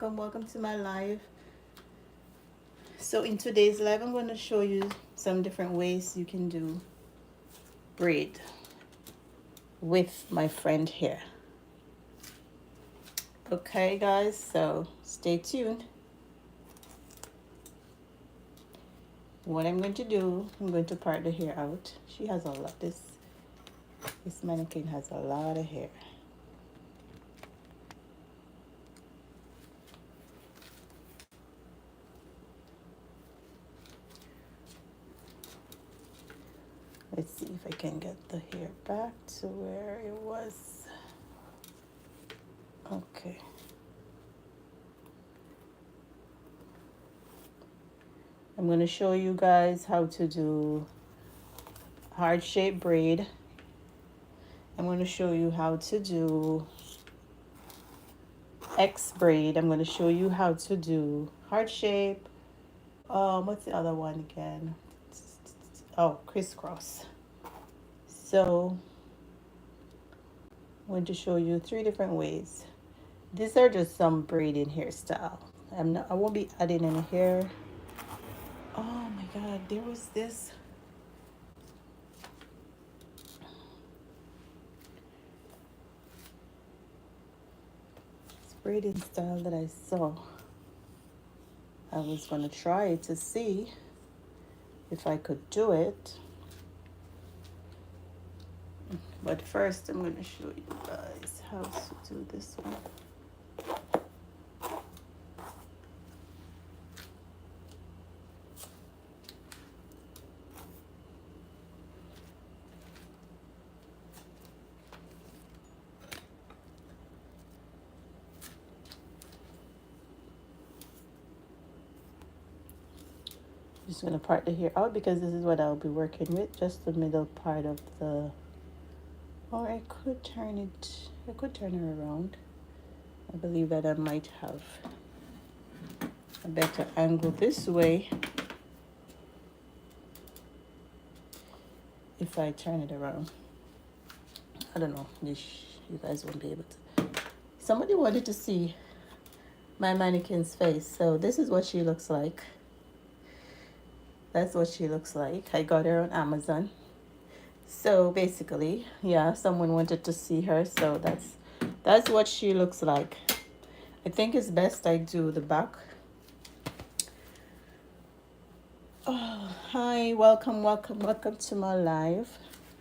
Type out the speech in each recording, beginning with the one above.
Welcome to my live. So in today's live, I'm going to show you some different ways you can do braid with my friend here. Okay guys, so stay tuned. What I'm going to do, I'm going to part the hair out. She has a lot, this mannequin has a lot of hair. Let's see if I can get the hair back to where it was. Okay. I'm going to show you guys how to do heart shape braid. I'm going to show you how to do X braid. I'm going to show you how to do heart shape. What's the other one again? Oh, crisscross. So I'm going to show you 3 different ways. These are just some braiding hairstyle. I won't be adding any hair. Oh my god, there was this braiding style that I saw. I was going to try to see if I could do it. But first, I'm going to show you guys how to do this one. Just going to part the hair out because this is what I'll be working with. Just the middle part of the... Or I could turn her around. I believe that I might have a better angle this way if I turn it around. I don't know, you guys won't be able to. Somebody wanted to see my mannequin's face, so this is what she looks like. That's what she looks like. I got her on Amazon. So basically, yeah, someone wanted to see her, so that's what she looks like. I think it's best I do the back. Oh, hi, welcome to my live.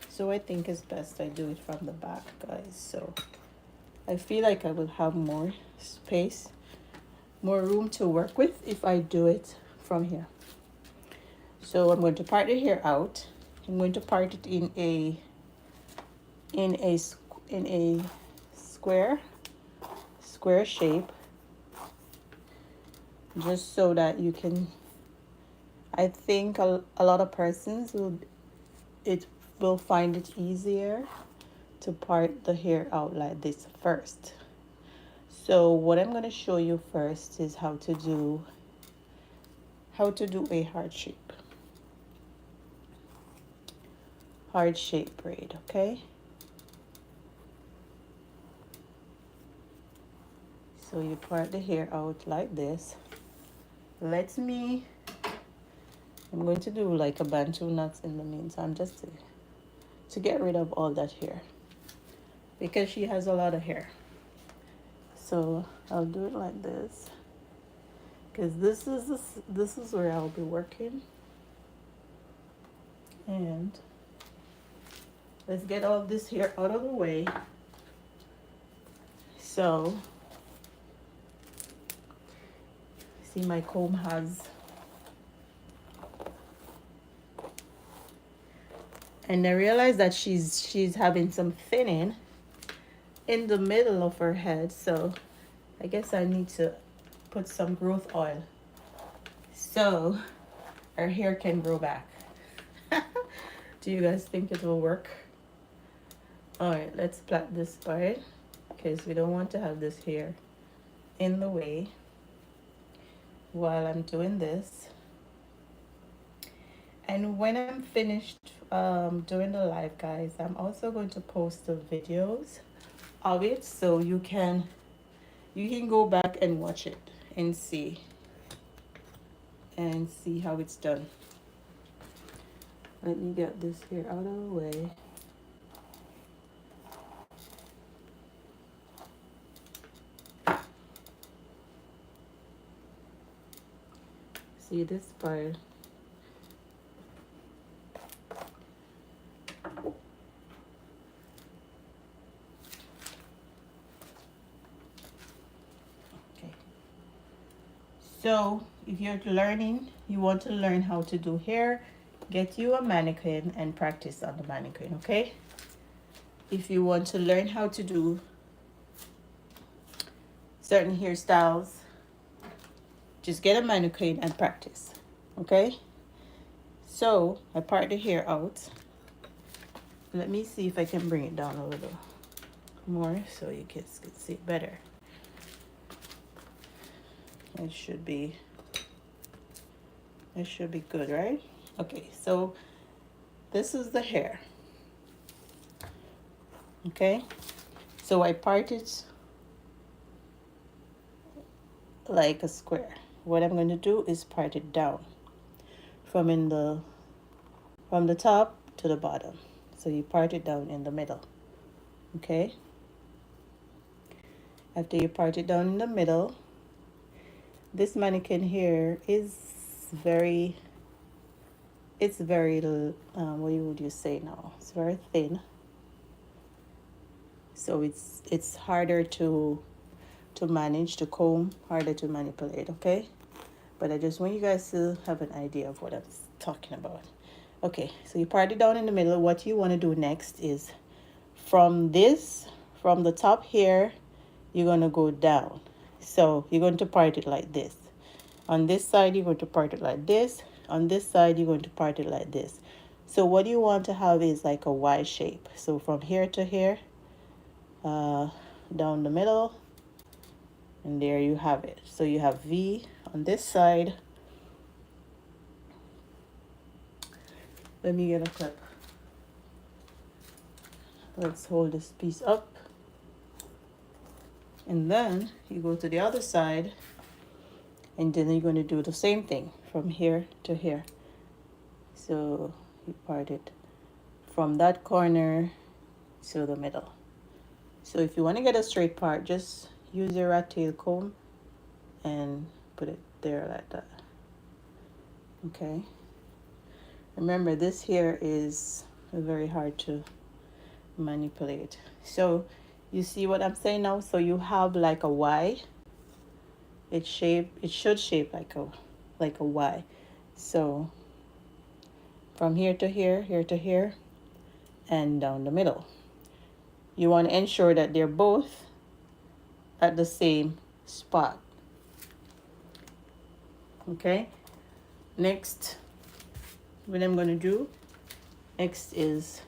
So I think it's best I do it from the back, guys. So I feel like I will have more space, more room to work with if I do it from here. So I'm going to part the hair out. I'm going to part it in a square shape, just so that you can. I think a lot of persons will find it easier to part the hair out like this first. So what I'm going to show you first is how to do a heart shape braid, okay? So you part the hair out like this. I'm going to do like a bantu knots in the meantime, just to get rid of all that hair, because she has a lot of hair. So I'll do it like this, because this is where I'll be working. And let's get all this hair out of the way. So see, my comb has, and I realize that she's having some thinning in the middle of her head, so I guess I need to put some growth oil so her hair can grow back. Do you guys think it will work? All right, let's plait this part because we don't want to have this hair in the way while I'm doing this. And when I'm finished doing the live, guys, I'm also going to post the videos of it, so you can You can go back and watch it and see how it's done. Let me get this here out of the way. See this part. Okay. So if you're learning, you want to learn how to do hair, get you a mannequin and practice on the mannequin, okay? If you want to learn how to do certain hairstyles, just get a mannequin and practice, okay? So I part the hair out. Let me see if I can bring it down a little more so you can see it better. It should be good, right? Okay, so this is the hair. Okay, so I part it like a square. What I'm going to do is part it down from the top to the bottom. So you part it down in the middle. Okay, after you part it down in the middle, this mannequin here is very, what would you say now? It's very thin. So it's harder to manage, to comb, harder to manipulate, okay? But I just want you guys to have an idea of what I'm talking about. Okay, so you part it down in the middle. What you want to do next is from the top here, you're going to go down. So you're going to part it like this. On this side, you're going to part it like this. On this side, you're going to part it like this. So what you want to have is like a Y shape. So from here to here, down the middle, and there you have it. So you have V on this side. Let me get a clip. Let's hold this piece up. And then you go to the other side, and then you're going to do the same thing from here to here. So you part it from that corner to the middle. So if you want to get a straight part, just use your rat tail comb and put it there like that. Okay. Remember, this here is very hard to manipulate. So you see what I'm saying now? So you have like a Y. It should shape like a Y. So from here to here, here to here, and down the middle. You want to ensure that they're both at the same spot. Okay. Next, what I'm going to do next is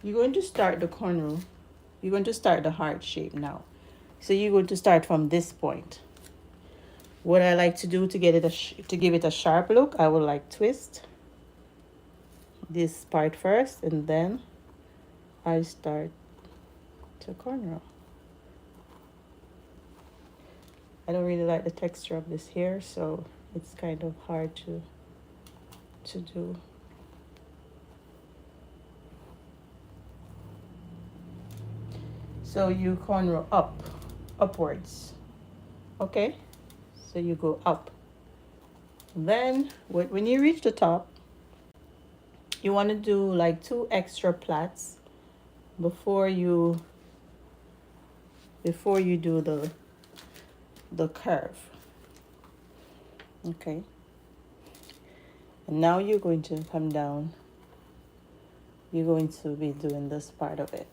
you're going to start the cornrow. You're going to start the heart shape now. So you're going to start from this point. What I like to do to get it to give it a sharp look, I would like twist this part first, and then I start to cornrow. I don't really like the texture of this hair, so it's kind of hard to do. So you cornrow upwards. Okay? So you go up. Then when you reach the top, you want to do like 2 extra plaits before you do the curve. Okay. And now you're going to come down. You're going to be doing this part of it.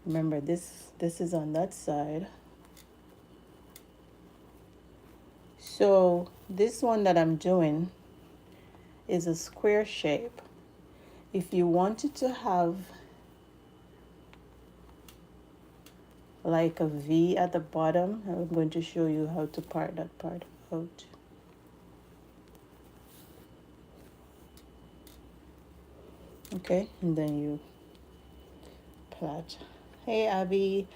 Remember, this is on that side. So this one that I'm doing is a square shape. If you wanted to have like a V at the bottom, I'm going to show you how to part that part out. Okay, and then you plait. Hey Abby,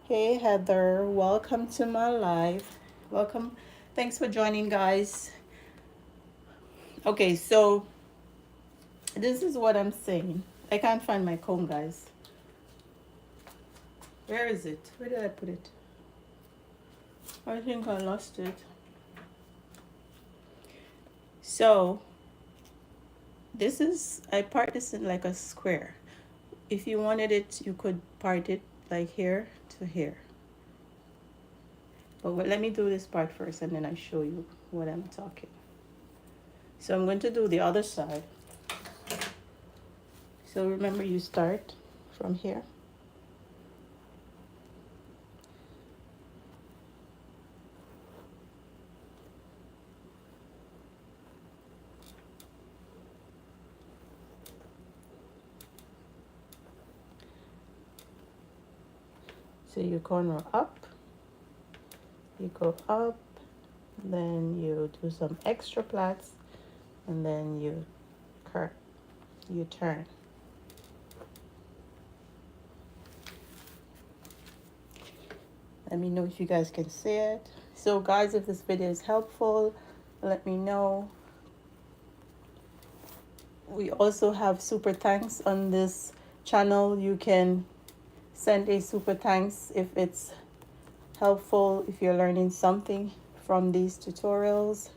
Hey Heather, welcome to my live. Welcome. Thanks for joining, guys. Okay, so this is what I'm saying. I can't find my comb, guys. Where is it? Where did I put it? I think I lost it. So this is, I part this in like a square. If you wanted it, you could part it like here to here. But let me do this part first and then I show you what I'm talking. So I'm going to do the other side. So remember, you start from here. So you corner up, you go up, then you do some extra plaits, and then you turn. Let me know if you guys can see it. So guys, if this video is helpful, let me know. We also have super thanks on this channel. You can send a super thanks if it's helpful, if you're learning something from these tutorials.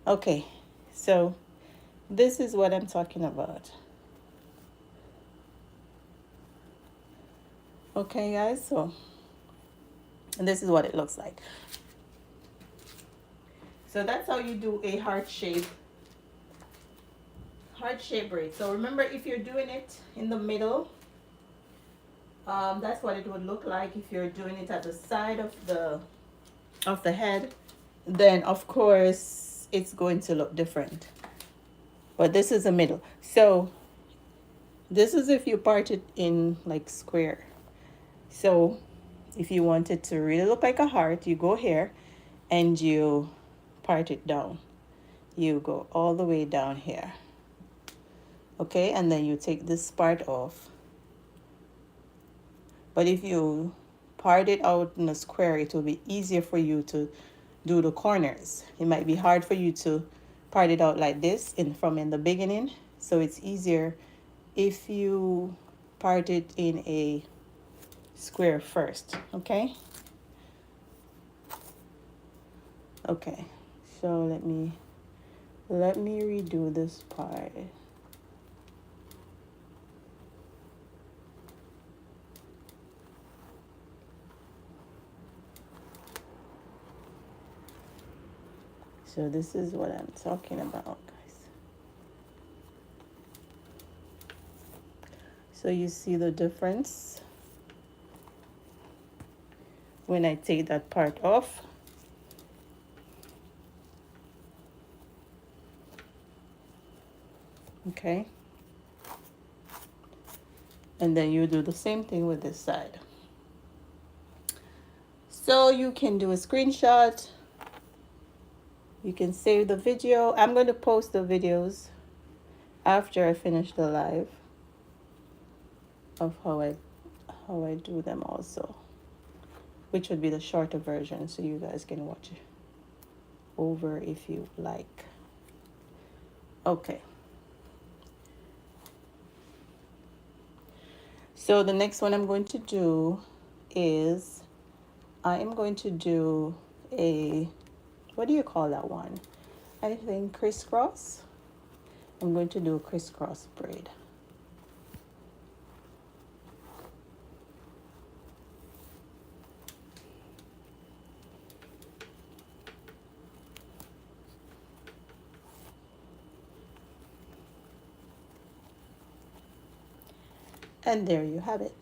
Okay, so this is what I'm talking about. Okay guys, so this is what it looks like. So that's how you do a heart shape braid. So remember, if you're doing it in the middle, that's what it would look like. If you're doing it at the side of the head, then of course it's going to look different. But this is the middle. So this is if you part it in like square. So if you want it to really look like a heart, you go here and you part it down. You go all the way down here. Okay, and then you take this part off. But if you part it out in a square, it will be easier for you to do the corners. It might be hard for you to part it out like this from the beginning. So it's easier if you part it in a square first. Okay. Okay. So let me redo this part. So this is what I'm talking about, guys. So you see the difference when I take that part off. Okay. And then you do the same thing with this side. So you can do a screenshot. You can save the video. I'm going to post the videos after I finish the live of how I do them also, which would be the shorter version, so you guys can watch it over if you like. Okay. So the next one I'm going to do is I am going to do a, what do you call that one? I think crisscross. I'm going to do a crisscross braid. And there you have it.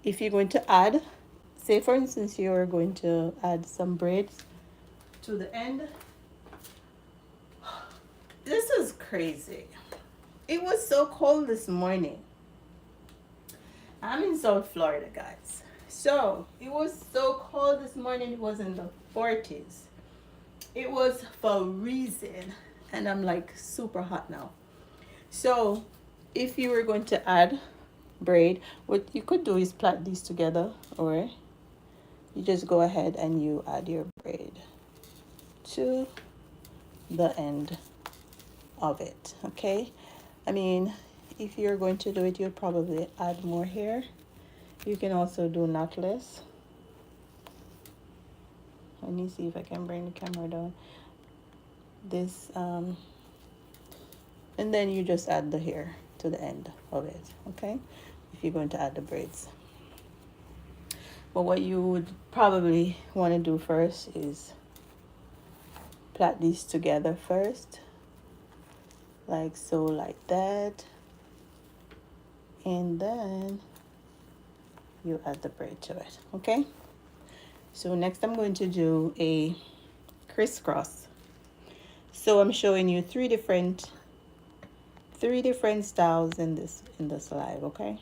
If you're going to add, say for instance, you're going to add some braids to the end. This is crazy. It was so cold this morning. I'm in South Florida, guys. So it was so cold this morning. It was in the 40s. It was freezing, and I'm like super hot now. So if you were going to add braid. What you could do is plait these together, or you just go ahead and you add your braid to the end of it. Okay, I mean, if you're going to do it, you'll probably add more here. You can also do knotless. Let me see if I can bring the camera down. This and then you just add the hair to the end of it. Okay, if you're going to add the braids. But what you would probably want to do first is plait these together first, like so, like that, and then you add the braid to it. Okay, so next I'm going to do a crisscross. So I'm showing you three different styles in this live. Okay,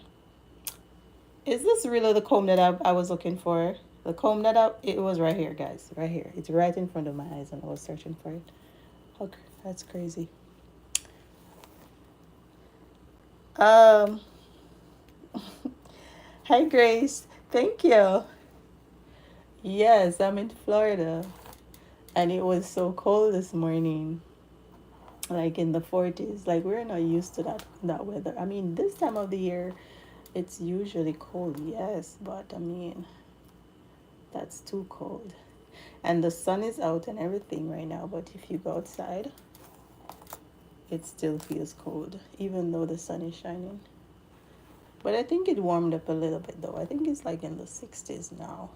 is this really the comb that I was looking for? The comb that it was right here, guys, right here. It's right in front of my eyes and I was searching for it. Okay, that's crazy. Hi Grace, thank you. Yes, I'm in Florida and it was so cold this morning, like in the 40s. Like, we're not used to that weather. I mean, this time of the year it's usually cold, yes, but I mean, that's too cold. And the sun is out and everything right now, but if you go outside, it still feels cold, even though the sun is shining. But I think it warmed up a little bit though. I think it's like in the 60s now.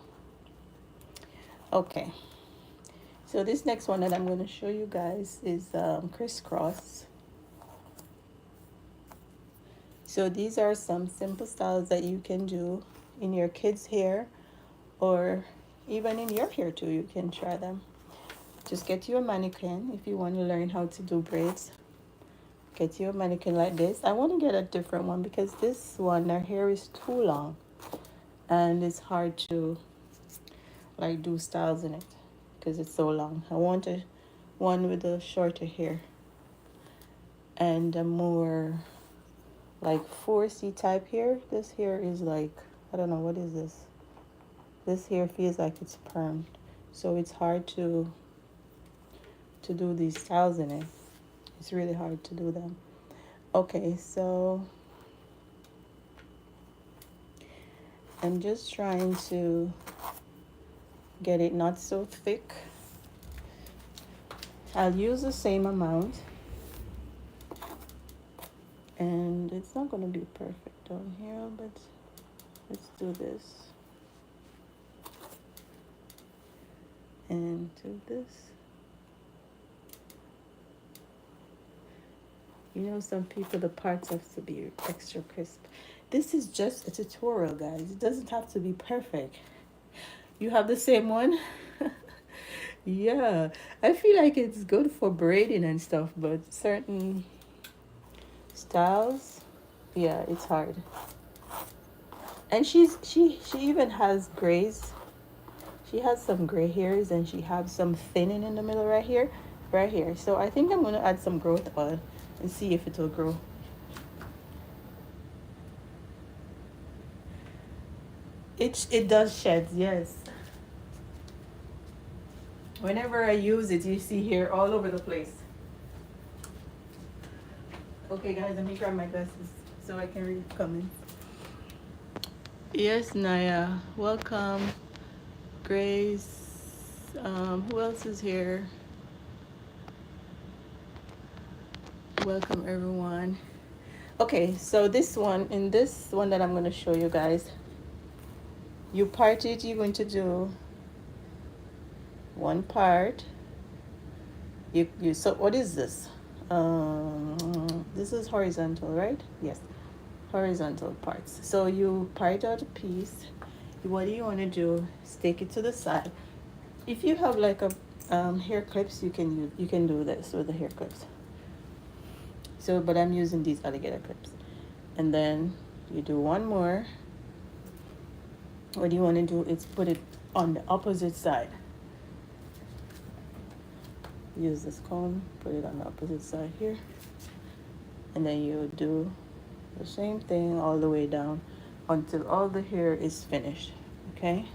Okay. So this next one that I'm going to show you guys is crisscross. So these are some simple styles that you can do in your kids' hair, or even in your hair too. You can try them. Just get you a mannequin if you want to learn how to do braids. Get you a mannequin like this. I want to get a different one because this one, their hair is too long and it's hard to like do styles in it because it's so long. I want one with a shorter hair and a more like 4C type hair. This hair is like, I don't know, what is this? This hair feels like it's permed, so it's hard to do these styles in it. It's really hard to do them. Okay, so I'm just trying to get it not so thick. I'll use the same amount, and it's not going to be perfect down here, but let's do this and do this. You know, some people, the parts have to be extra crisp. This is just a tutorial, guys. It doesn't have to be perfect. You have the same one? Yeah, I feel like it's good for braiding and stuff, but certain styles, yeah, it's hard. And she even has grays. She has some gray hairs, and she has some thinning in the middle right here, right here. So I think I'm going to add some growth oil and see if it will grow. It does shed, yes. Whenever I use it, you see hair all over the place. Okay, guys, let me grab my glasses so I can read comments. Yes, Naya, welcome. Grace, who else is here? Welcome, everyone. Okay, so this one that I'm going to show you guys, you part it. You're going to do one part. So what is this? This is horizontal, right? Yes, horizontal parts. So you part out a piece. What you want to do is take it to the side. If you have like a hair clips, you can do this with the hair clips. So, but I'm using these alligator clips. And then you do one more. What you want to do is put it on the opposite side. Use this comb, put it on the opposite side here. And then you do The same thing all the way down until all the hair is finished. Okay.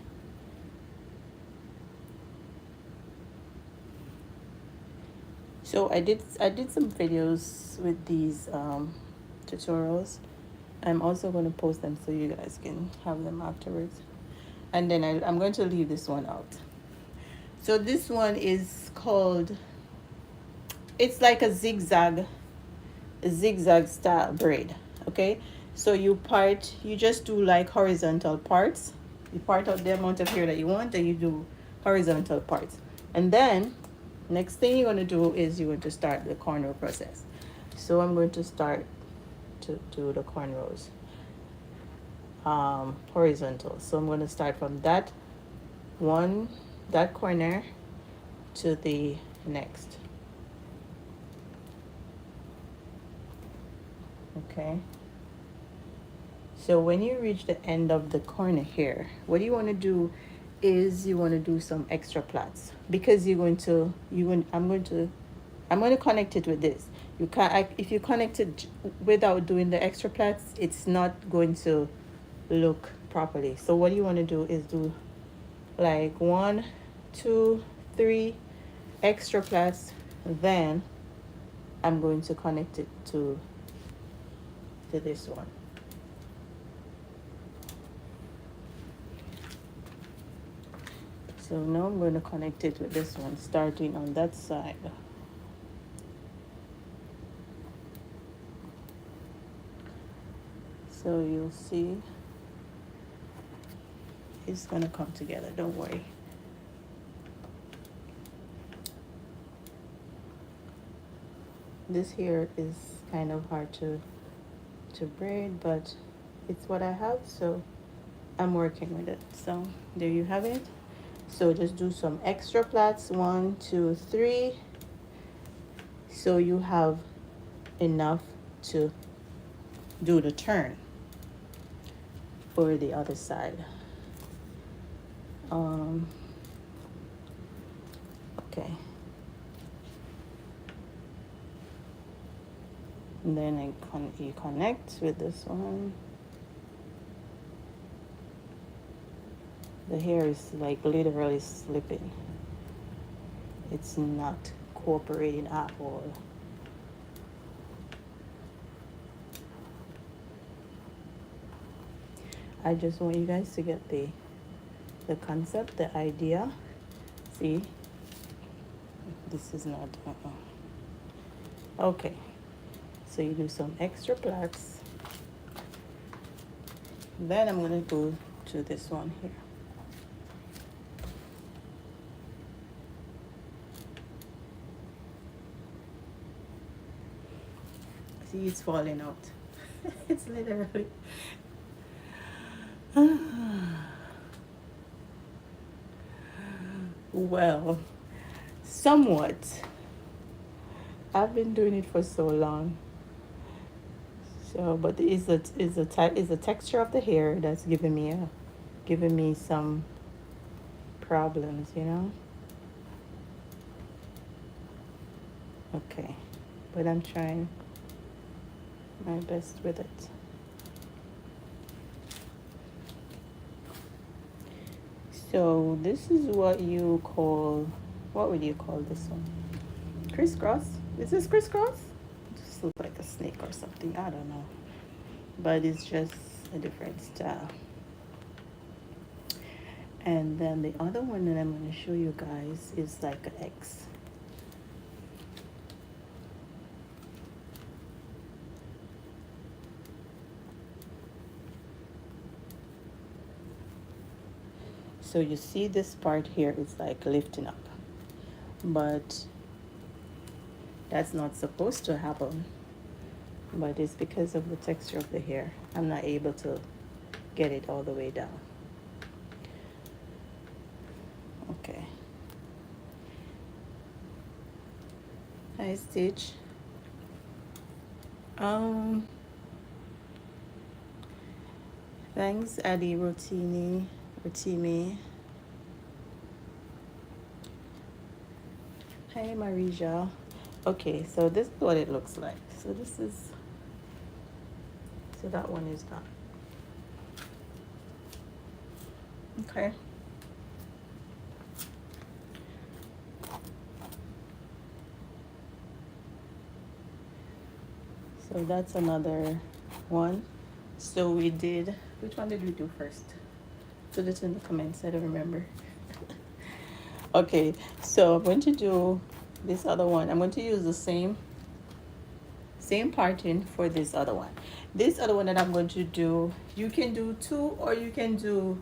So I did some videos with these tutorials. I'm also going to post them so you guys can have them afterwards. And then I'm going to leave this one out. So this one is called, it's like a zigzag style braid. Okay, so you just do like horizontal parts. You part out the amount of hair that you want, and you do horizontal parts. And then next thing you're going to do is you're going to start the cornrow process. So I'm going to start to do the cornrows horizontal. So I'm going to start from that corner to the next. Okay, so when you reach the end of the corner here, what you want to do is you want to do some extra plaits, because I'm going to connect it with this. You can't, if you connect it without doing the extra plaits, it's not going to look properly. So what you want to do is do like 1, 2, 3 extra plaits. Then I'm going to connect it to this one. So now I'm going to connect it with this one, starting on that side. So you'll see it's going to come together, don't worry. This here is kind of hard to braid, but it's what I have, so I'm working with it. So there you have it. So just do some extra plaits, 1, 2, 3, so you have enough to do the turn for the other side. Okay, and then you connect with this one. The hair is like literally slipping. It's not cooperating at all. I just want you guys to get the concept, the idea. See, this is not okay. So you do some extra plaits. Then I'm going to go to this one here. See, it's falling out. It's literally well, somewhat. I've been doing it for so long. So, but it's the texture of the hair that's giving me some problems, you know. Okay, but I'm trying my best with it. So this is what you call, what would you call this one? Crisscross? Is this crisscross? It just looks like a snake or something. I don't know. But it's just a different style. And then the other one that I'm going to show you guys is like an X. So you see this part here is like lifting up, but that's not supposed to happen. But it's because of the texture of the hair. I'm not able to get it all the way down. Okay. Hi, Stitch. Thanks, Addie Rotimi. Hi, Marija. Okay, so this is what it looks like. So this is So that one is done. Okay. So that's another one. So we did, which one did we do first? Put it in the comments, I don't remember. Okay, so I'm going to do this other one. I'm going to use the same parting for this other one. This other one that I'm going to do, you can do 2 or you can do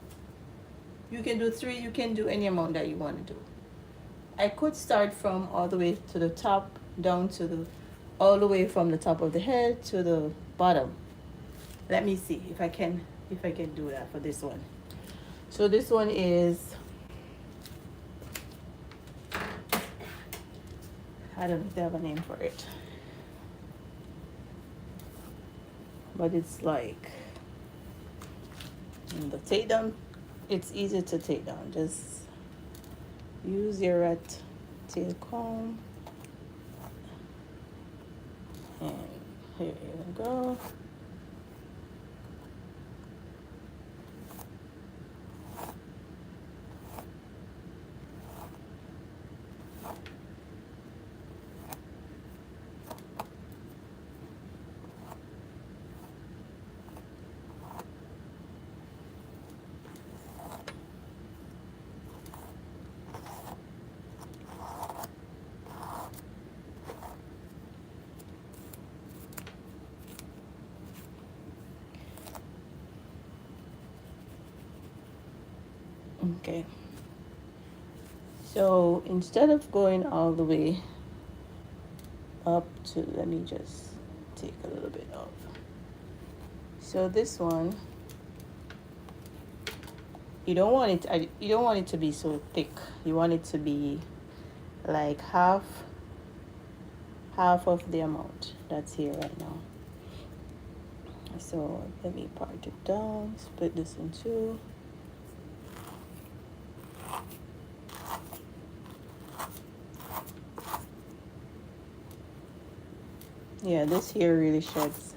3, you can do any amount that you want to do. I could start from all the way to the top down to the all the way from the top of the head to the bottom. Let me see if I can do that for this one. So this one is, I don't know if they have a name for it, but it's like the takedown. It's easy to take down. Just use your rat tail comb, and here you go. Okay, so instead of going all the way up to, let me just take a little bit off. So this one, you don't want it to be so thick. You want it to be like half of the amount that's here right now. So let me part it down, split this in 2. Yeah, this here really sheds.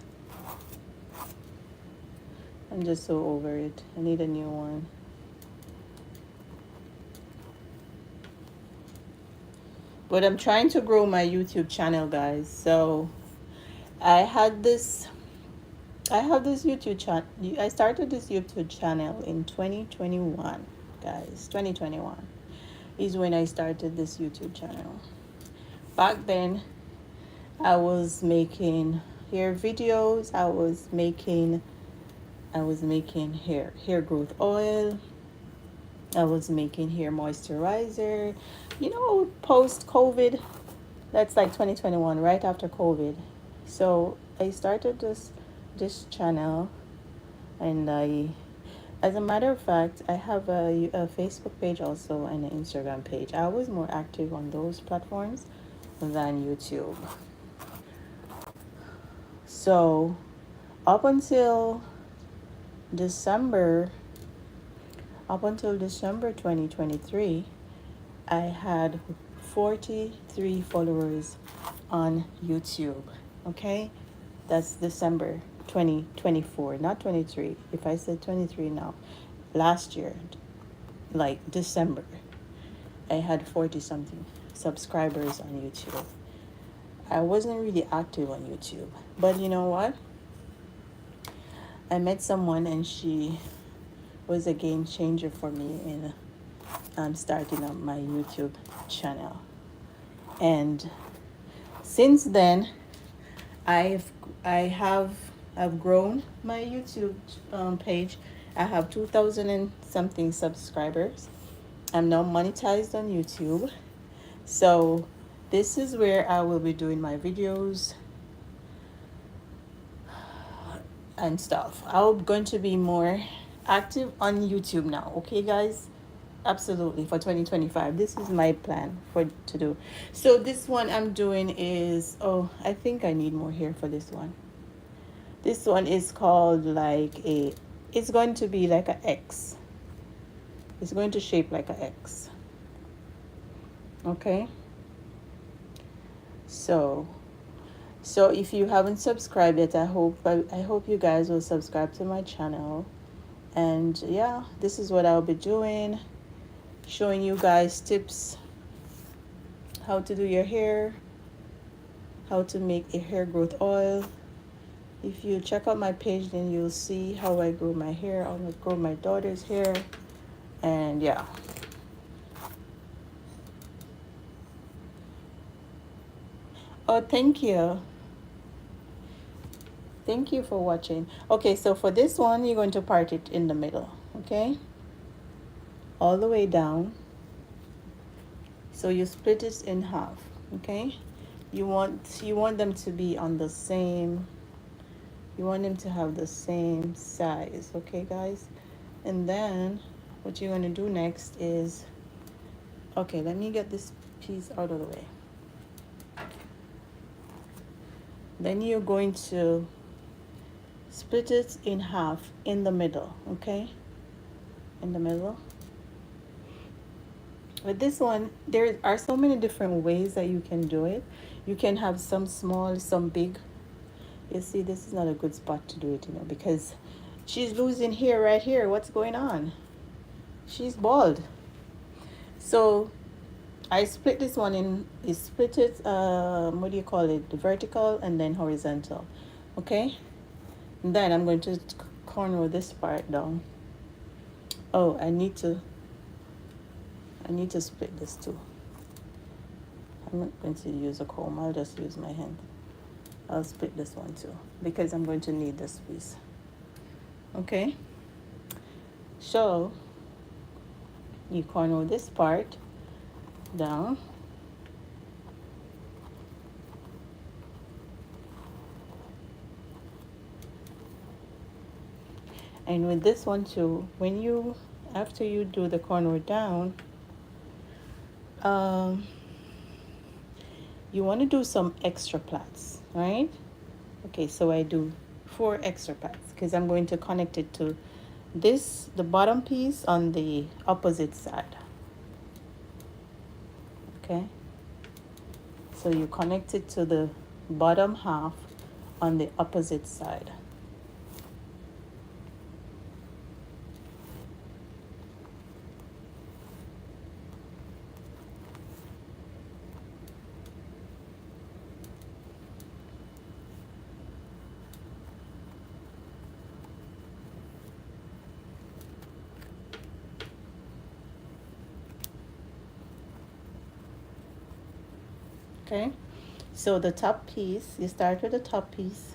I'm just so over it. I need a new one. But I'm trying to grow my YouTube channel, guys. So I have this YouTube channel. I started this YouTube channel in 2021, guys. 2021 is when I started this YouTube channel. Back then, I was making hair videos. I was making hair growth oil. I was making hair moisturizer. Post COVID, that's like 2021, right after COVID. So I started this channel, and as a matter of fact, I have a Facebook page also and an Instagram page. I was more active on those platforms than YouTube. So up until December 2023, I had 43 followers on YouTube. Okay, that's December 2024, not 23. If I said 23 now, last year, like December, I had 40 something subscribers on YouTube. I wasn't really active on YouTube, but you know what? I met someone, and she was a game changer for me in starting up my YouTube channel. And since then, I've grown my YouTube page. I have 2,000 and something subscribers. I'm now monetized on YouTube. So this is where I will be doing my videos and stuff. I'm going to be more active on YouTube now. Okay, guys? Absolutely, for 2025. This is my plan to do. So this one I'm doing is, I think I need more hair for this one. This one is called it's going to be like an X. It's going to shape like an X. Okay? So So if you haven't subscribed yet, I hope you guys will subscribe to my channel. And yeah, this is what I'll be doing, showing you guys tips how to do your hair, how to make a hair growth oil. If you check out my page, then you'll see how I grow my hair. I'm gonna grow my daughter's hair. And yeah. Oh, thank you. Thank you for watching. Okay, so for this one, you're going to part it in the middle, okay? All the way down. So you split it in half, okay? You want them to be on the same, you want them to have the same size, okay guys? And then what you're going to do next is, okay, let me get this piece out of the way. Then you're going to split it in half in the middle, okay? In the middle. With this one, there are so many different ways that you can do it. You can have some small, some big. You see, this is not a good spot to do it, you know, because she's losing hair right here. What's going on? She's bald. So I split this one in, I split it, what do you call it? The vertical and then horizontal, okay? And then I'm going to corner this part down. Oh, I need to split this too. I'm not going to use a comb, I'll just use my hand. I'll split this one too because I'm going to need this piece. Okay, so you corner this part down. And with this one too, when you, after you do the corner down, you want to do some extra plaits, right? Okay, so I do 4 extra plaits because I'm going to connect it to this, the bottom piece on the opposite side. Okay, so you connect it to the bottom half on the opposite side. Okay, so the top piece, you start with the top piece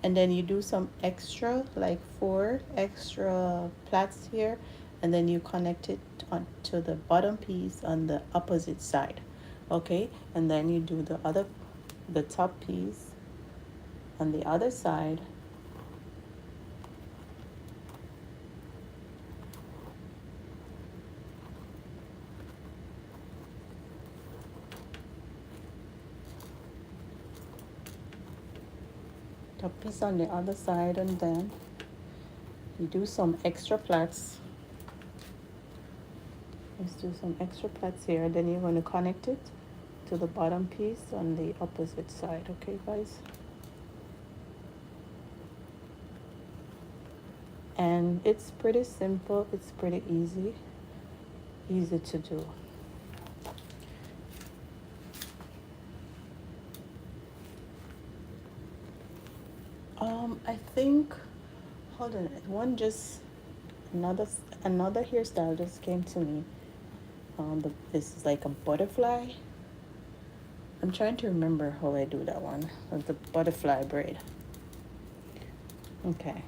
and then you do some extra, like 4 extra plaits here, and then you connect it on to the bottom piece on the opposite side. Okay, and then you do the top piece on the other side. Top piece on the other side, and then you do some extra plaits. Let's do some extra plaits here, then you're going to connect it to the bottom piece on the opposite side. Okay guys, and it's pretty simple, it's pretty easy to do. I think, hold on, another hairstyle just came to me. This is like a butterfly. I'm trying to remember how I do that one, the butterfly braid. Okay.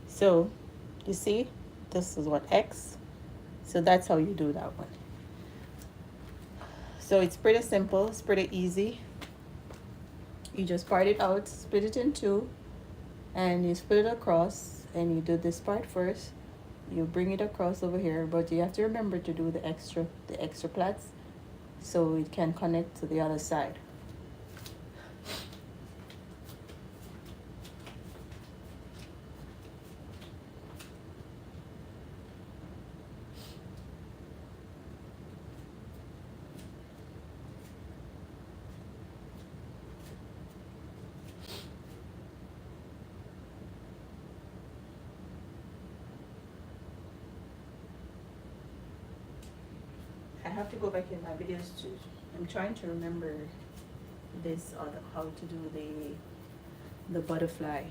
So, you see, this is what X. So that's how you do that one. So it's pretty simple, it's pretty easy. You just part it out, split it in 2, and you split it across, and you do this part first. You bring it across over here, but you have to remember to do the extra plaits so it can connect to the other side. have to go back in my videos too. I'm trying to remember this or how to do the butterfly.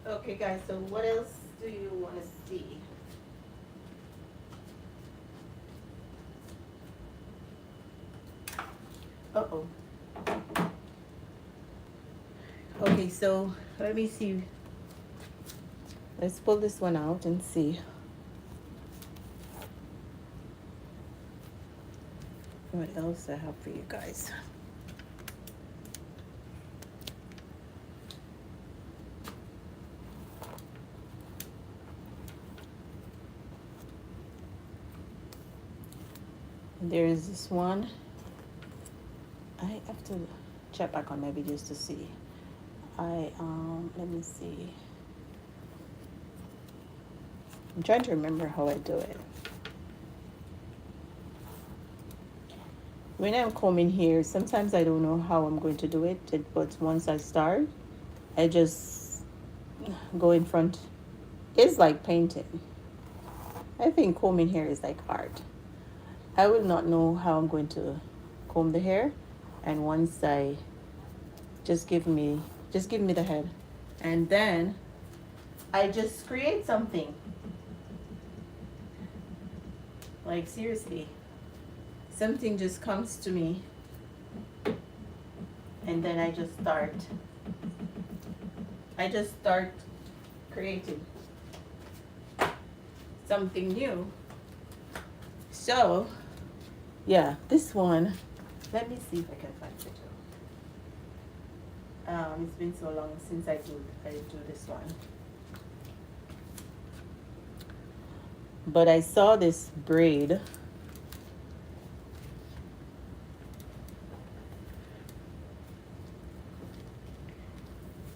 Okay guys, so what else do you want to see? Uh-oh. Okay, so let me see. Let's pull this one out and see what else I have for you guys. There is this one. I have to check back on my videos to see. Let me see. I'm trying to remember how I do it. When I'm combing here, sometimes I don't know how I'm going to do it, but once I start, I just go in front. It's like painting. I think combing hair is like art. I will not know how I'm going to comb the hair, and once I just give me the head, and then I just create something. Like seriously, something just comes to me, and then I just start creating something new. So yeah, this one, let me see if I can find it. It's been so long since I do this one. But I saw this braid.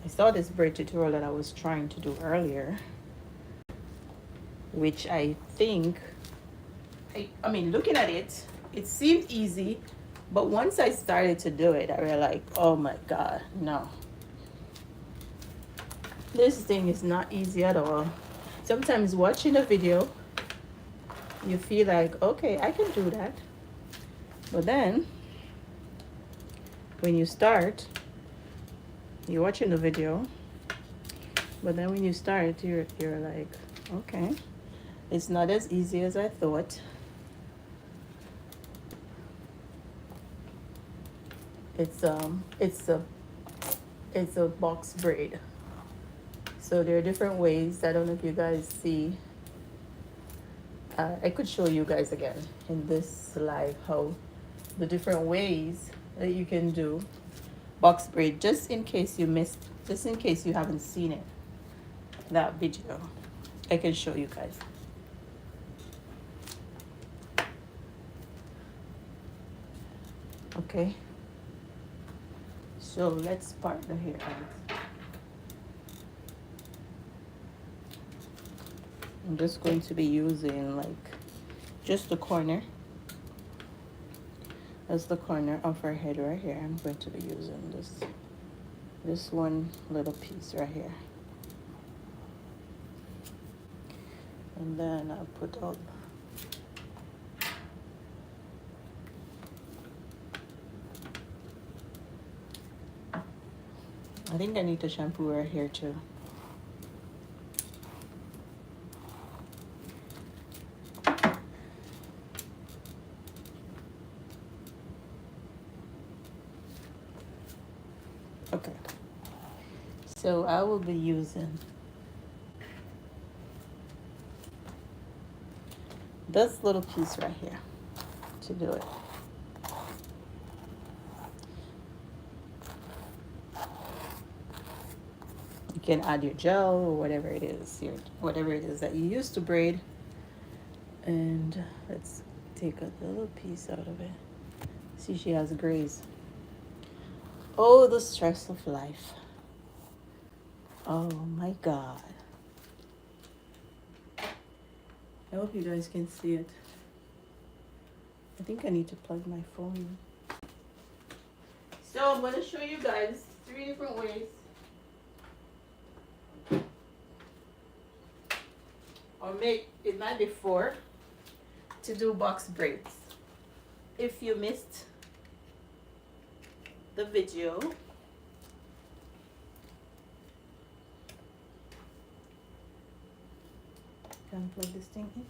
I saw this braid tutorial that I was trying to do earlier, which I think, I mean, looking at it, it seemed easy, but once I started to do it, I realized, oh my God, no. This thing is not easy at all. Sometimes watching a video, you feel like, okay, I can do that. But then, when you start, you're watching the video, but then when you start, you're like, okay, it's not as easy as I thought. It's a box braid. So there are different ways. I don't know if you guys see. I could show you guys again in this live how the different ways that you can do box braid, just in case you missed, just in case you haven't seen it, that video. I can show you guys. Okay, so let's part the hair out. I'm just going to be using like just the corner. That's the corner of her head right here. I'm going to be using this one little piece right here. And then I'll put up I think I need to shampoo her hair too. Okay. So I will be using this little piece right here to do it. You can add your gel or whatever it is, whatever it is that you use to braid. And let's take a little piece out of it. See, she has grays. Oh, the stress of life. Oh my God. I hope you guys can see it. I think I need to plug my phone in. So I'm going to show you guys 3 different ways. Or make it might be 4 to do box braids. If you missed the video, can I plug this thing in?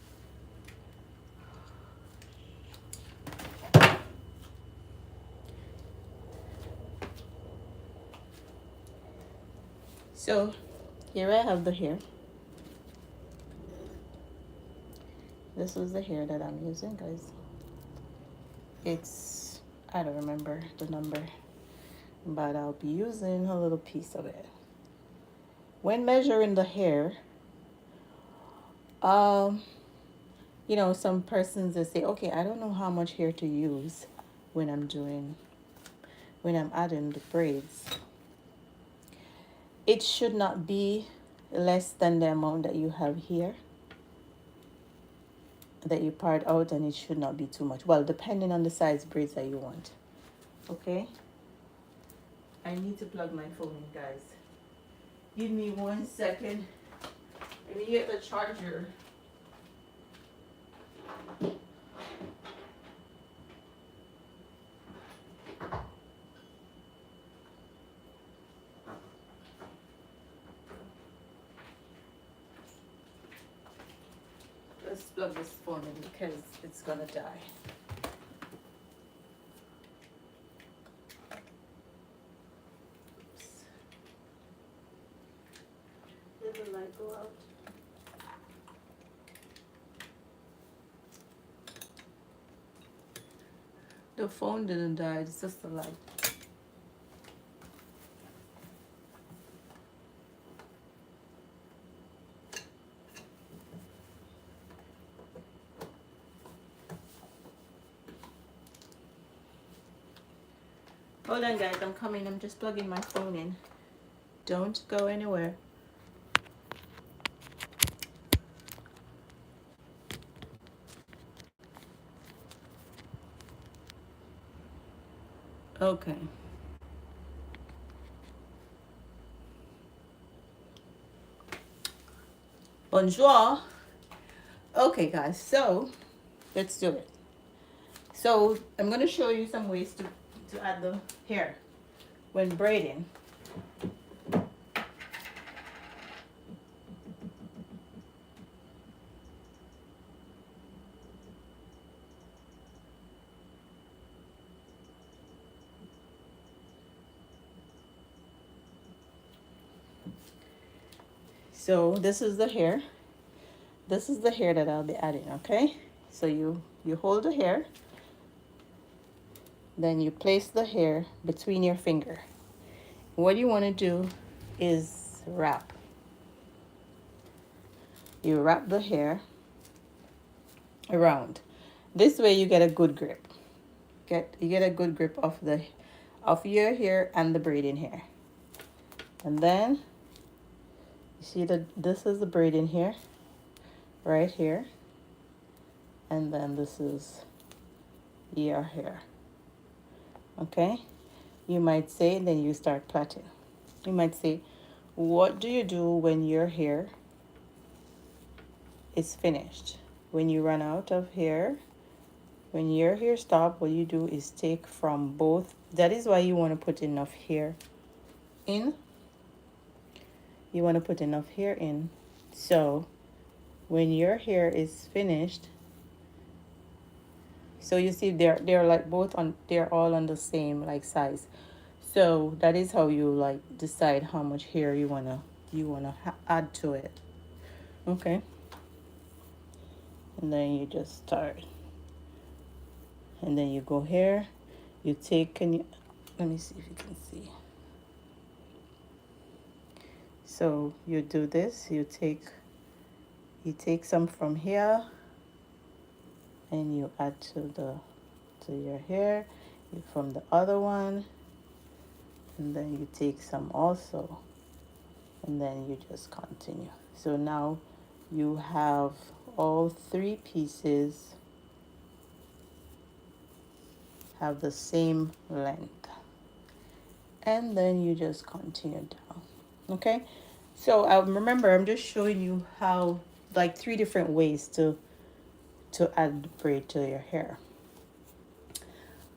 So here I have the hair. This was the hair that I'm using, guys. It's, I don't remember the number, but I'll be using a little piece of it. When measuring the hair, you know, some persons they say, okay, I don't know how much hair to use when I'm adding the braids. It should not be less than the amount that you have here, that you part out, and it should not be too much. Well, depending on the size braids that you want. Okay? I need to plug my phone in, guys. Give me 1 second. Let me get the charger. Let's plug this phone in because it's gonna die. Oops. Did the light go out? The phone didn't die, it's just the light. Hold on, guys, I'm coming. I'm just plugging my phone in. Don't go anywhere. Okay. Bonjour. Okay, guys, so let's do it. So I'm going to show you some ways to add the hair when braiding. So this is the hair. This is the hair that I'll be adding, okay? So you hold the hair, then you place the hair between your finger. What you want to do is wrap. You wrap the hair around. This way you get a good grip. You get a good grip of your hair and the braiding hair. And then you see that this is the braiding hair right here. And then this is your hair. Okay? You might say, then you start plaiting. You might say, what do you do when your hair is finished? When you run out of hair, when your hair stops, what you do is take from both. That is why you want to put enough hair in. You want to put enough hair in. So when your hair is finished, so you see they're like both on, they're all on the same like size. So that is how you like decide how much hair you wanna add to it. Okay. And then you just start. And then you go here. You take, let me see if you can see. So you do this. You take some from here, and you add to your hair. From the other one, and then you take some also, and then you just continue. So now you have all three pieces have the same length, and then you just continue down. Okay, so remember, I'm just showing you how, like, 3 different ways to add braid to your hair.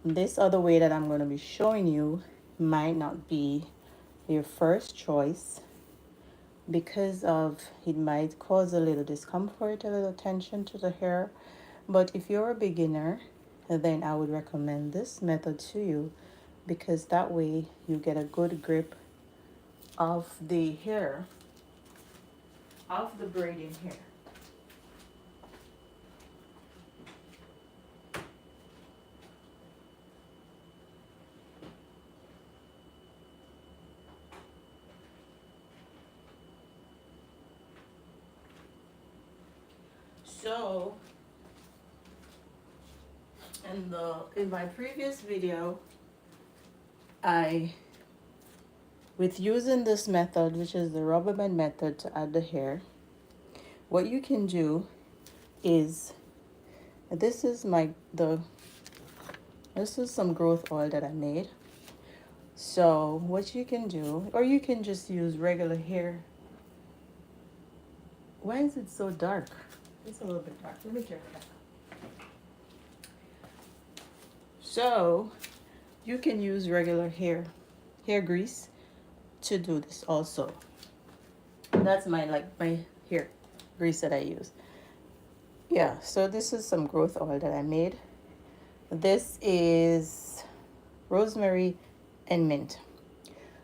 This other way that I'm going to be showing you might not be your first choice, because of it might cause a little discomfort, a little tension to the hair. But if you're a beginner, then I would recommend this method to you, because that way you get a good grip of the hair, of the braiding hair. So in my previous video, with using this method, which is the rubber band method to add the hair, what you can do is, this is some growth oil that I made. So what you can do, or you can just use regular hair. Why is it so dark? It's a little bit dark. Let me check that. So you can use regular hair grease to do this also. That's my hair grease that I use. Yeah, so this is some growth oil that I made. This is rosemary and mint.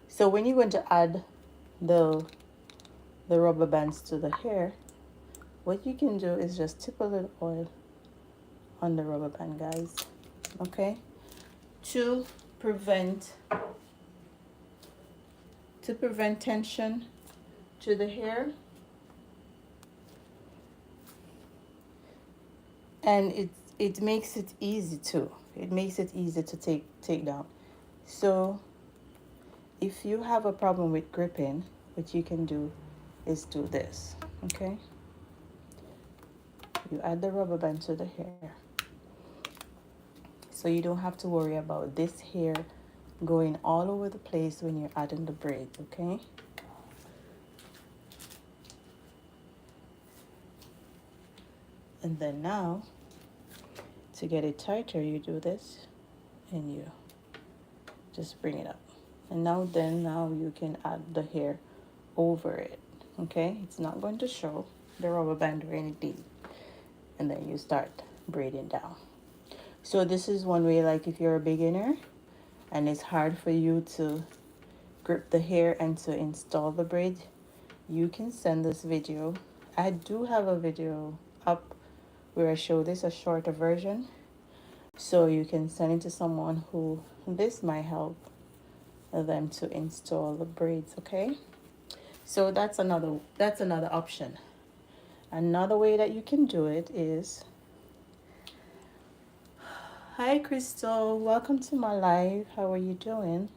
So when you're going to add the rubber bands to the hair, what you can do is just tip a little oil on the rubber band, guys. Okay, to prevent tension to the hair, and it makes it easy too. It makes it easy to take down. So if you have a problem with gripping, what you can do is do this. Okay, you add the rubber band to the hair, so you don't have to worry about this hair going all over the place when you're adding the braids. Okay, and then now to get it tighter, you do this and you just bring it up, and now you can add the hair over it. Okay, it's not going to show the rubber band or anything, and then you start braiding down. So this is one way, like if you're a beginner and it's hard for you to grip the hair and to install the braid, you can send this video. I do have a video up where I show this, a shorter version, so you can send it to someone who this might help them to install the braids. Okay, so that's another option. Another way that you can do it is, hi Crystal, welcome to my live. How are you doing?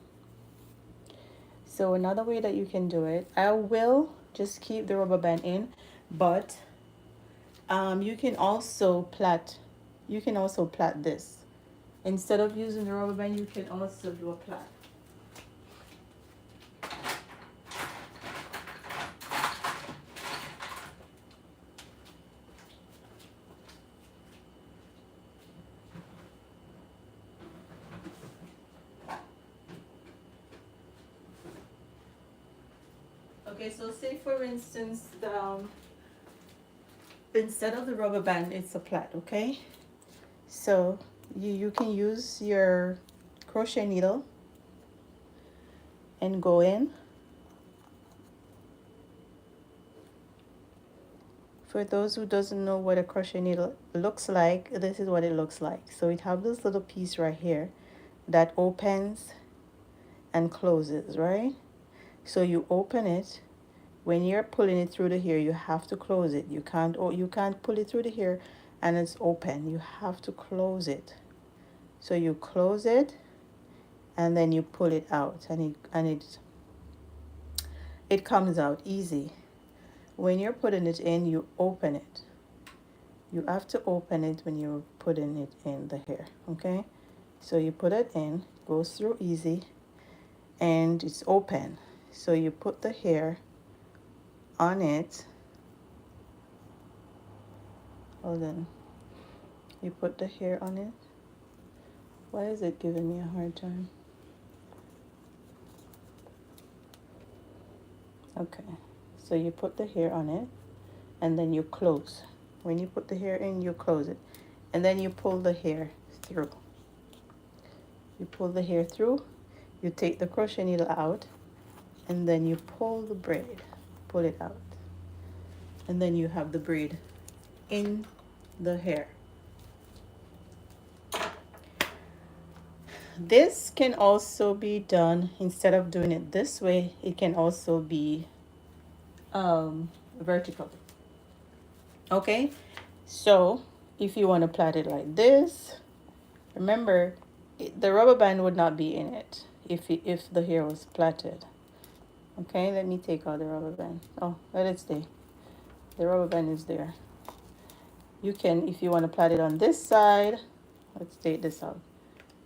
So another way that you can do it, I will just keep the rubber band in, but you can also plait. You can also plait this. Instead of using the rubber band, you can also do a plait. Okay, so say for instance, instead of the rubber band, it's a plait, okay? So you can use your crochet needle and go in. For those who doesn't know what a crochet needle looks like, this is what it looks like. So it have this little piece right here that opens and closes, right? So you open it. When you're pulling it through the hair, you have to close it. You can't pull it through the hair and it's open. You have to close it. So you close it and then you pull it out, and it comes out easy. When you're putting it in, you open it. You have to open it when you're putting it in the hair, okay? So you put it in, goes through easy, and it's open. So you put the hair on it. Hold on. You put the hair on it. Why is it giving me a hard time? Okay. So you put the hair on it and then you close. When you put the hair in, you close it. And then you pull the hair through. You pull the hair through, you take the crochet needle out, and then you pull the braid. Pull it out. And then you have the braid in the hair. This can also be done, instead of doing it this way, it can also be vertical. Okay, so if you want to plait it like this, remember the rubber band would not be in it if the hair was plaited. Okay, let me take out the rubber band. Oh, let it stay. The rubber band is there. You can, if you want to plait it on this side, let's take this out.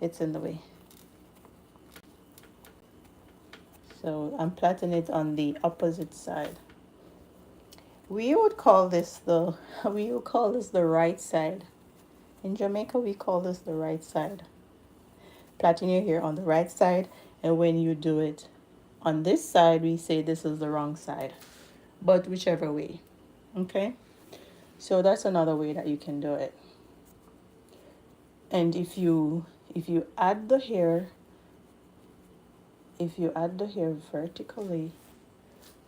It's in the way. So I'm plaiting it on the opposite side. We would call this the right side. In Jamaica, we call this the right side. Plaiting your hair on the right side, and when you do it on this side, we say this is the wrong side. But whichever way, okay? So that's another way that you can do it. And if you add the hair, vertically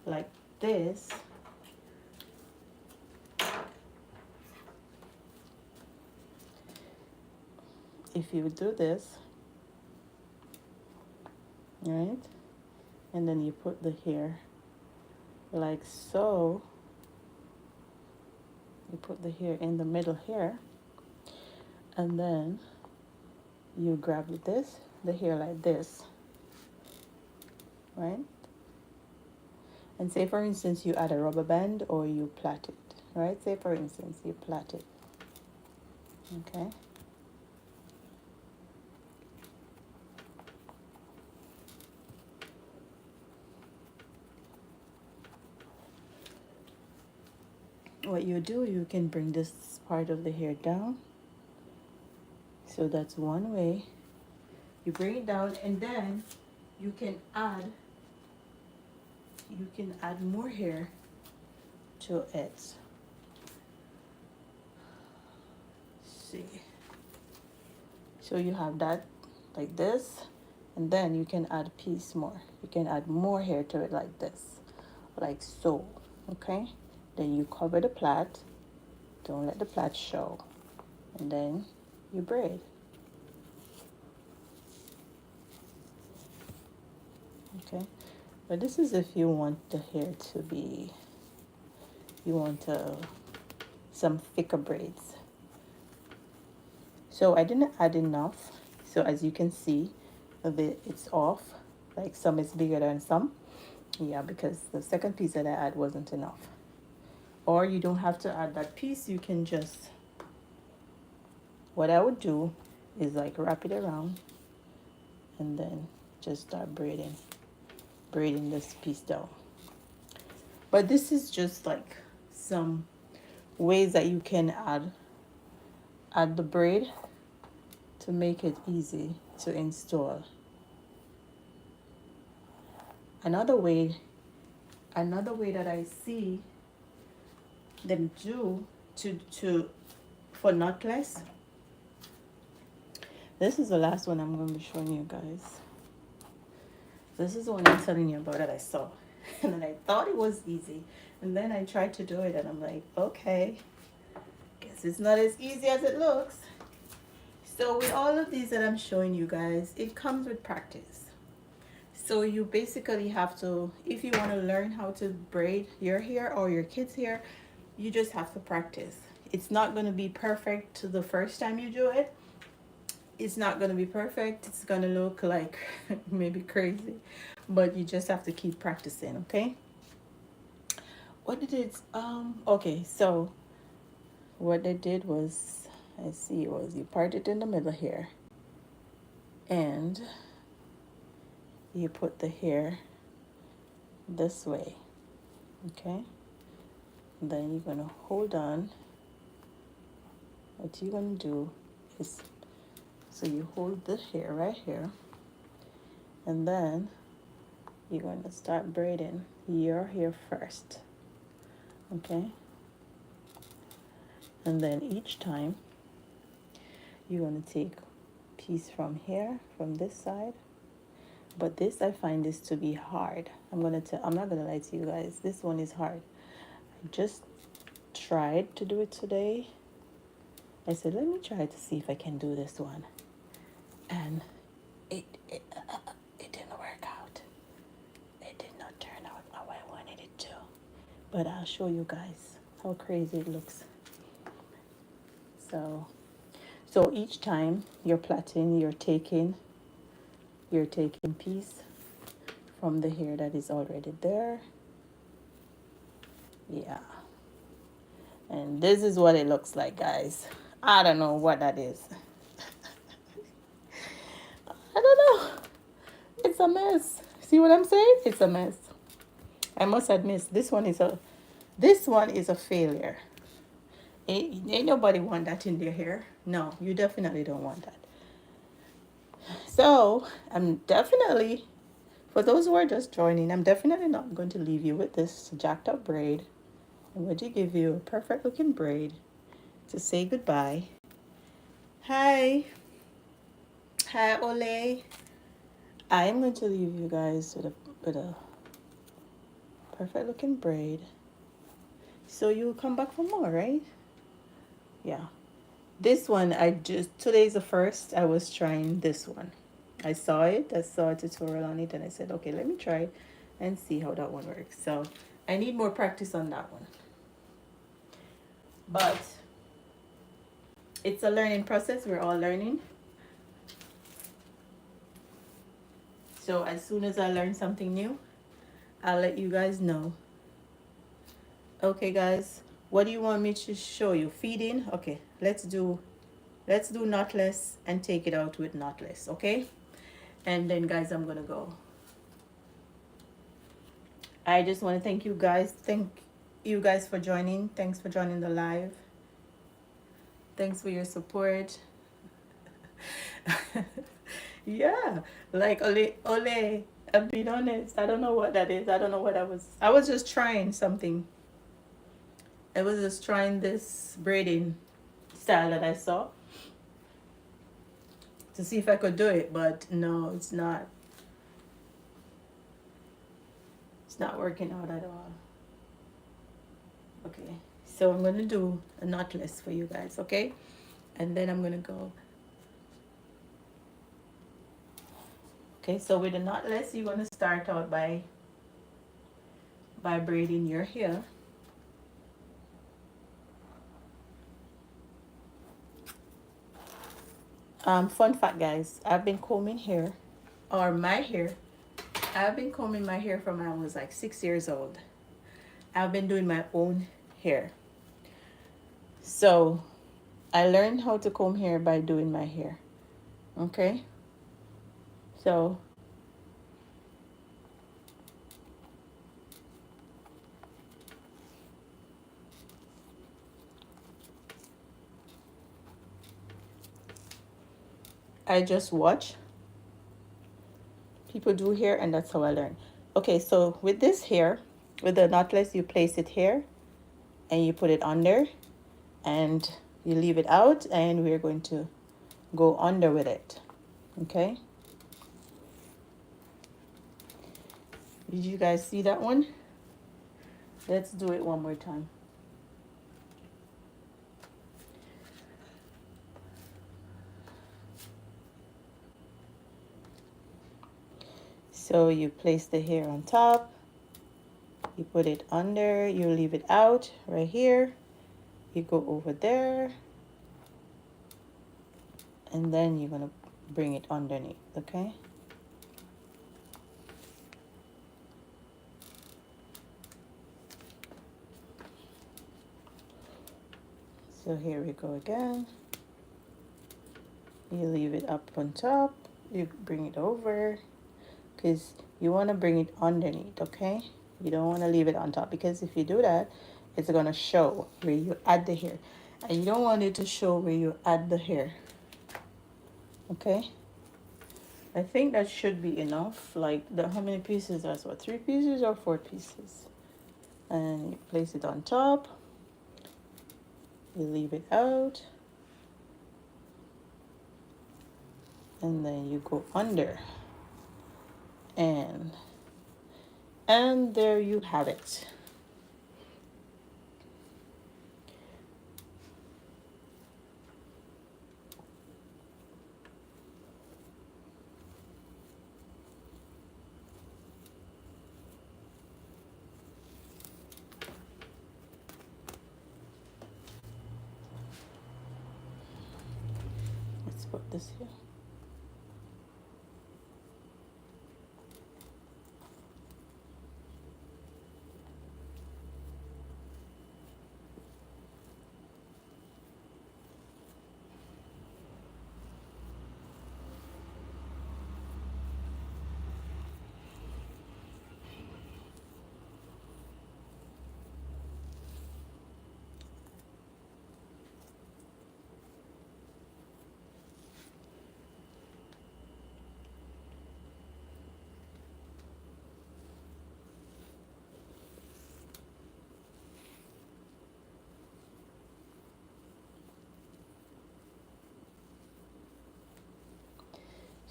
like this, if you do this, right, and then you put the hair like so, you put the hair in the middle here, and then you grab the hair like this, right? And say for instance you add a rubber band or you plait it, right? Say for instance you plait it, okay? What you do, you can bring this part of the hair down. So that's one way. You bring it down, and then you can add more hair to it. See. So you have that like this, and then you can add a piece more. You can add more hair to it like this, like so. Okay, then you cover the plait. Don't let the plait show, and then you braid. Okay, but this is if you want the hair to be, you want some thicker braids. So I didn't add enough, so as you can see, it's off, like some is bigger than some. Yeah, because the second piece that I add wasn't enough. Or you don't have to add that piece, you can just, what I would do is like wrap it around and then just start braiding this piece down. But this is just like some ways that you can add the braid to make it easy to install. Another way that I see them do to for knotless. This is the last one I'm going to be showing you guys. This is the one I'm telling you about that I saw. And then I thought it was easy. And then I tried to do it and I'm like, okay, guess it's not as easy as it looks. So with all of these that I'm showing you guys, it comes with practice. So you basically have to, if you want to learn how to braid your hair or your kids' hair, you just have to practice. It's not going to be perfect the first time you do it. It's not going to be perfect. It's going to look like maybe crazy, but you just have to keep practicing, okay? What did it, okay, so what they did was, I see, was you part it in the middle here, and you put the hair this way, okay? And then you're gonna hold on. What you're gonna do is, so you hold the hair right here, and then you're gonna start braiding your hair first, okay? And then each time you're gonna take a piece from here, from this side. But this, I find this to be hard. I'm not gonna lie to you guys. This one is hard. I just tried to do it today. I said, let me try to see if I can do this one. And it didn't work out. It did not turn out how I wanted it to. But I'll show you guys how crazy it looks. So each time you're plaiting, you're taking piece from the hair that is already there. Yeah. And this is what it looks like, guys. I don't know what that is. I don't know. It's a mess. See what I'm saying? It's a mess. I must admit, this one is a failure. Ain't nobody want that in their hair. No, you definitely don't want that. So I'm definitely, for those who are just joining, I'm definitely not going to leave you with this jacked up braid. I'm going to give you a perfect looking braid to say goodbye. Hi. Hi, Ole. I am going to leave you guys with a perfect looking braid. So you'll come back for more, right? Yeah. This one, today's the first I was trying this one. I saw a tutorial on it, and I said, okay, let me try and see how that one works. So I need more practice on that one. But it's a learning process. We're all learning. So as soon as I learn something new, I'll let you guys know. Okay, guys, what do you want me to show you? Feeding? Okay, let's do knotless and take it out with knotless, okay? And then, guys, I'm gonna go. I just want to thank you guys. Thank you guys for joining. Thanks for joining the live. Thanks for your support. Yeah, like Ole, I'm being honest. I don't know what that is. I don't know what I was just trying something. I was just trying this braiding style that I saw. to see if I could do it, but no, it's not. It's not working out at all. Okay, so I'm gonna do a knotless for you guys, okay? And then I'm gonna go. Okay, so with the knotless, you're gonna start out by braiding your hair. Fun fact, guys, I've been combing hair, or my hair. I've been combing my hair from when I was like 6 years old. I've been doing my own hair. So I learned how to comb hair by doing my hair. Okay? So I just watch people do hair, and that's how I learn. Okay, so with this hair, with the knotless, you place it here and you put it under and you leave it out, and we're going to go under with it. Okay? Did you guys see that one? Let's do it one more time. So you place the hair on top, you put it under, you leave it out right here, you go over there, and then you're gonna bring it underneath, okay? So here we go again. You leave it up on top, you bring it over, because you want to bring it underneath, okay? You don't want to leave it on top, because if you do that, it's going to show where you add the hair. And you don't want it to show where you add the hair, okay? I think that should be enough. Like, how many pieces? That's what, 3 pieces or 4 pieces? And you place it on top. You leave it out. And then you go under. And there you have it. Let's put this here.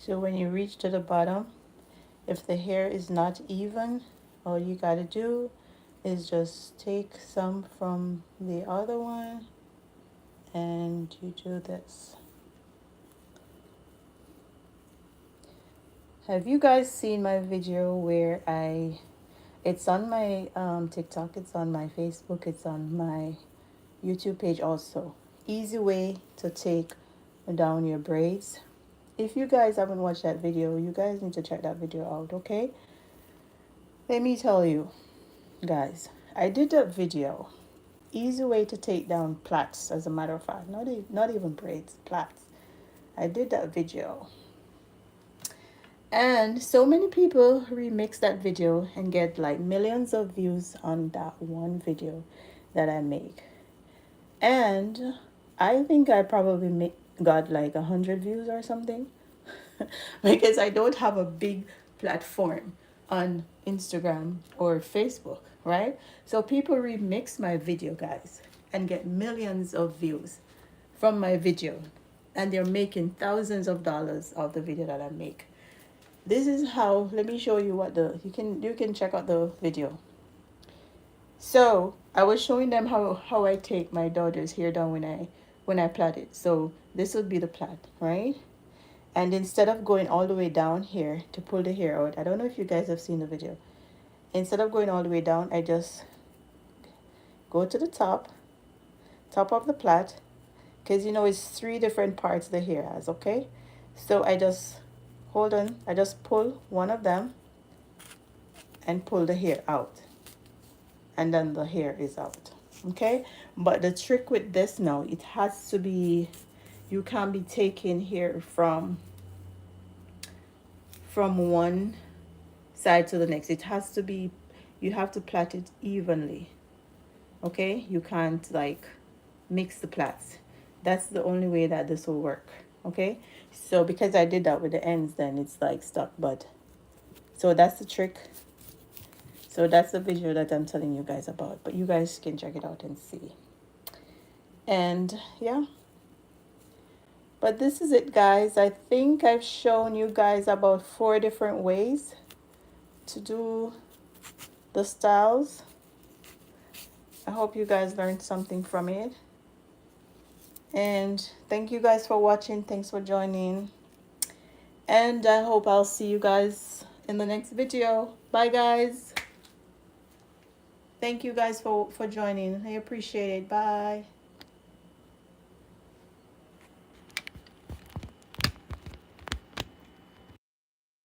So when you reach to the bottom, if the hair is not even, all you gotta do is just take some from the other one and you do this. Have you guys seen my video where it's on my TikTok, it's on my Facebook, it's on my YouTube page also. Easy way to take down your braids. If you guys haven't watched that video, you guys need to check that video out, okay? Let me tell you, guys, I did that video. Easy way to take down plaits, as a matter of fact. Not even braids, plaits. I did that video. And so many people remix that video and get like millions of views on that one video that I make. And I think I probably got like 100 views or something. Because I don't have a big platform on Instagram or Facebook, right? So people remix my video, guys, and get millions of views from my video. and they're making thousands of dollars of the video that I make. This is how, let me show you what you can check out the video. So I was showing them how I take my daughter's hair down when I plait it. So this would be the plait, right? And instead of going all the way down here to pull the hair out, I don't know if you guys have seen the video. Instead of going all the way down, I just go to the top of the plait, because you know it's 3 different parts the hair has, okay? So I just hold on, I just pull one of them and pull the hair out, and then the hair is out, okay? But the trick with this now, it has to be, you can't be taking hair from one side to the next. It has to be, you have to plait it evenly, okay? You can't like mix the plaits. That's the only way that this will work, okay? So because I did that with the ends, then it's like stuck. But so that's the trick. So that's the video that I'm telling you guys about, but you guys can check it out and see. And yeah, but this is it, guys. I think I've shown you guys about 4 different ways to do the styles. I hope you guys learned something from it. And thank you guys for watching. Thanks for joining. And I hope I'll see you guys in the next video. Bye, guys. Thank you guys for joining. I appreciate it. Bye.